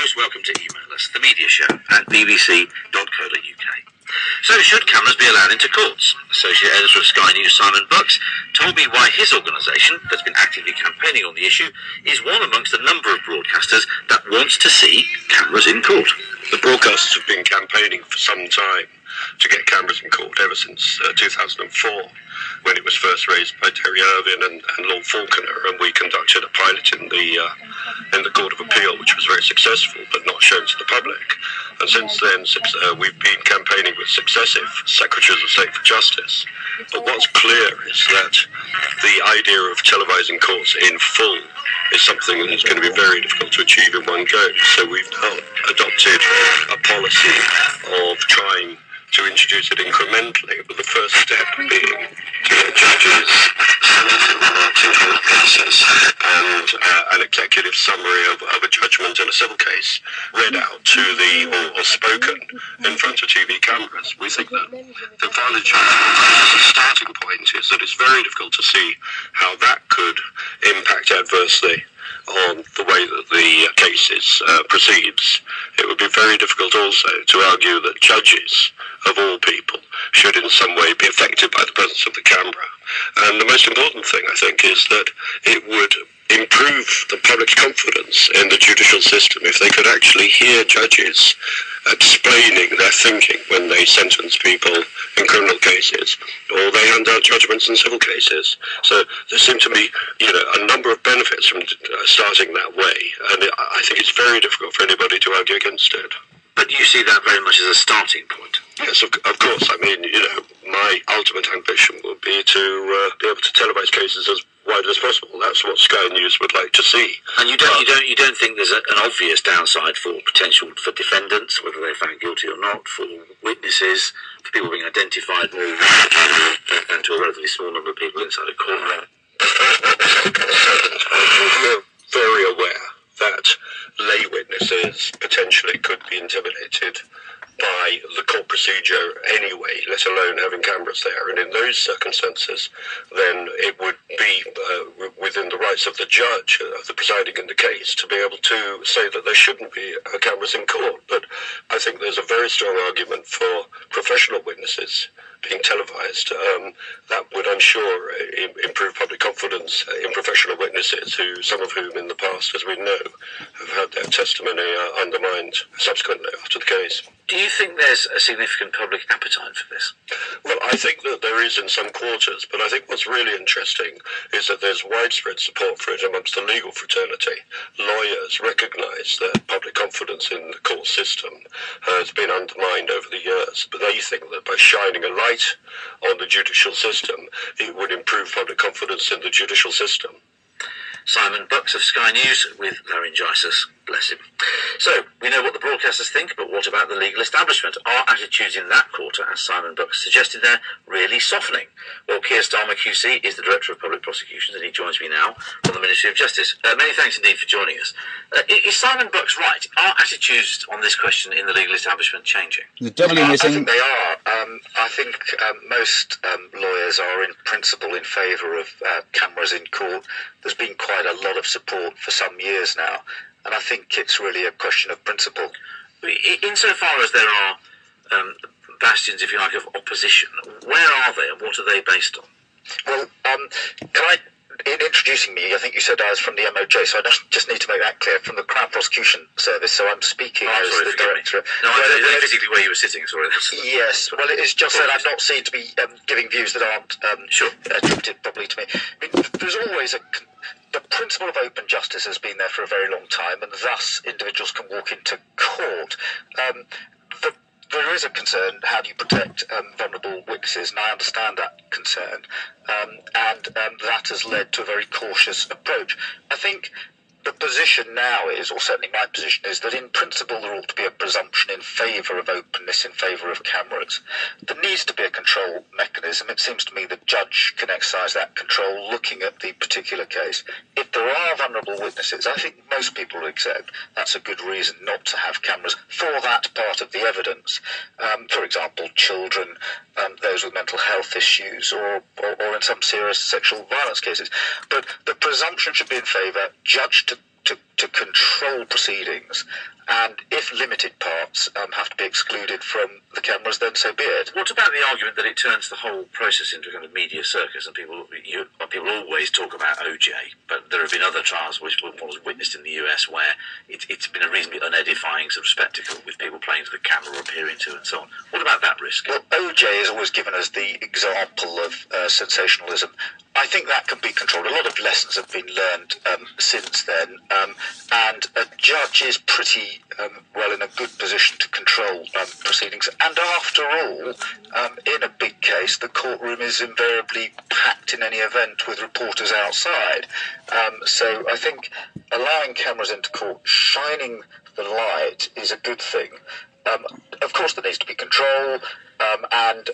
most welcome to email us, the media show at bbc.co.uk. So, should cameras be allowed into courts? Associate Editor of Sky News Simon Bucks told me why his organisation, that's been actively campaigning on the issue, is one amongst a number of broadcasters that wants to see cameras in court. The broadcasters have been campaigning for some time to get cameras in court ever since 2004, when it was first raised by Terry Irvin and Lord Falconer, and we conducted a pilot in the Court of Appeal, which was very successful, but not shown to the public. And since then, we've been campaigning with successive Secretaries of State for Justice. But what's clear is that the idea of televising courts in full is something that's going to be very difficult to achieve in one go. So we've now adopted a policy of trying to introduce it incrementally, with the first step being to get judges selected on particular cases and an executive summary of a judgment in a civil case read out to or spoken in front of TV cameras. We think that the violent judgment as a starting point is that it's very difficult to see how that could impact adversely on the way that the case proceeds. It would be very difficult also to argue that judges, of all people, should in some way be affected by the presence of the camera. And the most important thing, I think, is that it would improve the public's confidence in the judicial system if they could actually hear judges explaining their thinking when they sentence people in criminal cases, or they hand out judgments in civil cases. So there seem to be, a number of benefits from starting that way, and I think it's very difficult for anybody to argue against it. But you see that very much as a starting point? Yes, of course. I mean, my ultimate ambition would be to be able to televise cases as widely as possible. That's what Sky News would like to see. And you don't think there's an obvious downside for potential for defendants, whether they're found guilty or not, for witnesses, for people being identified more and to a relatively small number of people inside a courtroom? We're very aware that lay witnesses potentially could be intimidated by the court procedure anyway, let alone having cameras there. And in those circumstances, then it would be within the rights of the judge, of the presiding in the case, to be able to say that there shouldn't be cameras in court. But I think there's a very strong argument for professional witnesses being televised. That would, I'm sure, improve public confidence in professional witnesses, some of whom in the past, as we know, have had their testimony undermined subsequently after the case. Do you think there's a significant public appetite for this? Well, I think that there is in some quarters, but I think what's really interesting is that there's widespread support for it amongst the legal fraternity. Lawyers recognise that public confidence in the court system has been undermined over the years, but they think that by shining a light on the judicial system, it would improve public confidence in the judicial system. Simon Bucks of Sky News with laryngitis. Bless him. So, we know what the broadcasters think, but what about the legal establishment? Are attitudes in that quarter, as Simon Bucks suggested there, really softening? Well, Keir Starmer QC is the Director of Public Prosecutions, and he joins me now from the Ministry of Justice. Many thanks indeed for joining us. Is Simon Bucks right? Are attitudes on this question in the legal establishment changing? I think they are. I think most lawyers are in principle in favour of cameras in court. There's been quite a lot of support for some years now. And I think it's really a question of principle. Insofar as there are bastions, if you like, of opposition, where are they and what are they based on? Well, in introducing me, I think you said I was from the MOJ, so I just need to make that clear, from the Crown Prosecution Service, so I'm speaking as the Director. No, I know physically where you were sitting, sorry. Yes, well, it's just that I'm not seen to be giving views that aren't attributed properly to me. I mean, there's always the principle of open justice has been there for a very long time, and thus individuals can walk into court. There is a concern, how do you protect vulnerable witnesses, and I understand that concern, and that has led to a very cautious approach. I think the position now is, or certainly my position is, that in principle there ought to be a presumption in favour of openness, in favour of cameras. There needs to be a control mechanism. It seems to me the judge can exercise that control looking at the particular case. If there are vulnerable witnesses, I think most people will accept that's a good reason not to have cameras for that part of the evidence. For example, children, those with mental health issues, or in some serious sexual violence cases. But the presumption should be in favour, judge to to control proceedings, and if limited parts have to be excluded from the cameras, then so be it. What about the argument that it turns the whole process into a kind of media circus, and people always talk about OJ, but there have been other trials which one was witnessed in the US where it's been a reasonably unedifying sort of spectacle with people playing to the camera appearing to and so on. What about that risk? Well, OJ is always given as the example of sensationalism. I think that can be controlled. A lot of lessons have been learned since then, and a judge is pretty well in a good position to control proceedings. And after all, in a big case, the courtroom is invariably packed in any event with reporters outside. So I think allowing cameras into court, shining the light, is a good thing. Of course, there needs to be control, and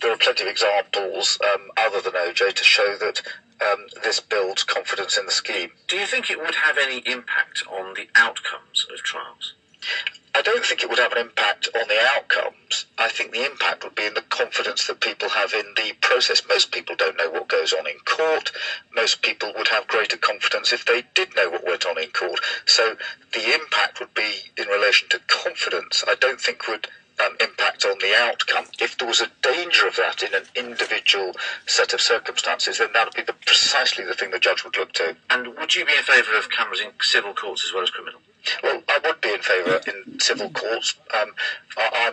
there are plenty of examples other than OJ to show that this builds confidence in the scheme. Do you think it would have any impact on the outcomes of trials? I don't think it would have an impact on the outcomes. I think the impact would be in the confidence that people have in the process. Most people don't know what goes on in court. Most people would have greater confidence if they did know what went on in court. So the impact would be in relation to confidence. I don't think would impact on the outcome. If there was a danger of that in an individual set of circumstances, then that would be precisely the thing the judge would look to. And would you be in favour of cameras in civil courts as well as criminal? Well, I would be in favour in civil courts. I'm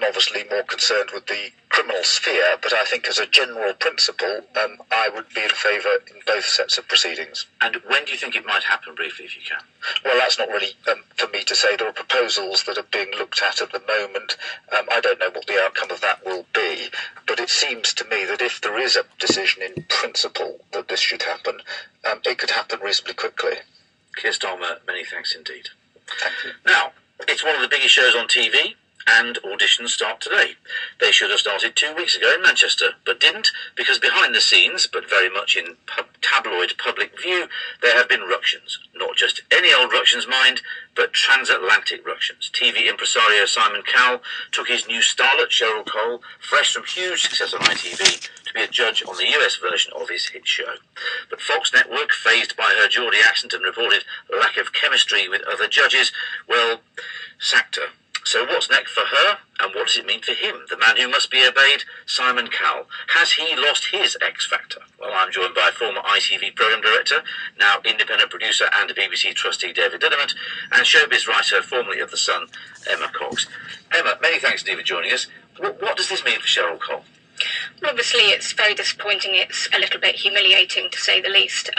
obviously more concerned with the criminal sphere, but I think as a general principle, I would be in favour in both sets of proceedings. And when do you think it might happen, briefly, if you can? Well, that's not really for me to say. There are proposals that are being looked at the moment. I don't know what the outcome of that will be, but it seems to me that if there is a decision in principle that this should happen, it could happen reasonably quickly. Keir Starmer, many thanks indeed. Thank you. Now, it's one of the biggest shows on TV, and auditions start today. They should have started 2 weeks ago in Manchester, but didn't, because behind the scenes, but very much in tabloid public view, there have been ructions. Not just any old ructions, mind, but transatlantic ructions. TV impresario Simon Cowell took his new starlet, Cheryl Cole, fresh from huge success on ITV, to be a judge on the US version of his hit show. But Fox Network, fazed by her Geordie accent and reported lack of chemistry with other judges, well, sacked her. So what's next for her, and what does it mean for him, the man who must be obeyed, Simon Cowell? Has he lost his X Factor? Well, I'm joined by former ITV programme director, now independent producer and BBC trustee David Diddament, and showbiz writer formerly of The Sun, Emma Cox. Emma, many thanks indeed for joining us. What does this mean for Cheryl Cole? Well, obviously, it's very disappointing. It's a little bit humiliating, to say the least.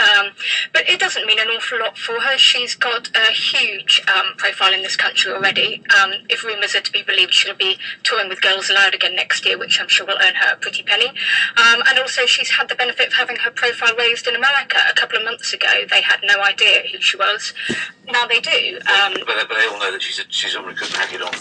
But it doesn't mean an awful lot for her. She's got a huge profile in this country already. If rumours are to be believed, she'll be touring with Girls Aloud again next year, which I'm sure will earn her a pretty penny. And also, she's had the benefit of having her profile raised in America. A couple of months ago, they had no idea who she was. Now they do. But they all know that she's on Copenhagen on.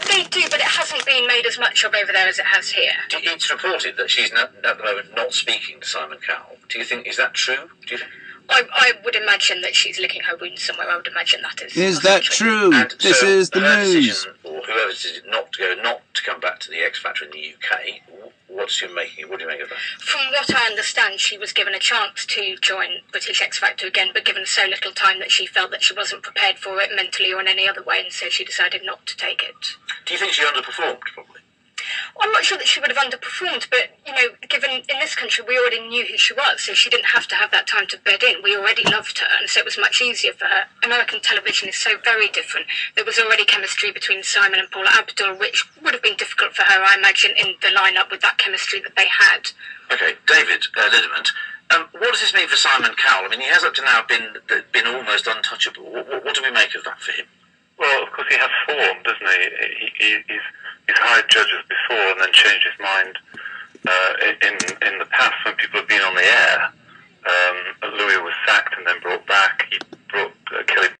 They do, but it hasn't been made as much of over there as it has here. It's reported that she's at the moment not speaking to Simon Cowell. Do you think, is that true? Do you think? I would imagine that she's licking her wounds somewhere. I would imagine that is. Is that true? And this so is the her news. Decision, or whoever's decision not to come back to the X Factor in the UK. What's your making? What do you make of that? From what I understand, she was given a chance to join British X Factor again, but given so little time that she felt that she wasn't prepared for it mentally or in any other way, and so she decided not to take it. Do you think she underperformed, probably? I'm not sure that she would have underperformed, but, you know, given in this country we already knew who she was, so she didn't have to have that time to bed in. We already loved her, and so it was much easier for her. American television is so very different. There was already chemistry between Simon and Paula Abdul, which would have been difficult for her, I imagine, in the lineup with that chemistry that they had. Okay, David Lidderman, what does this mean for Simon Cowell? I mean, he has up to now been almost untouchable. What do we make of that for him? Well, of course he has form, doesn't he? He's hired judges before and then changed his mind in the past when people have been on the air. Louis was sacked and then brought back.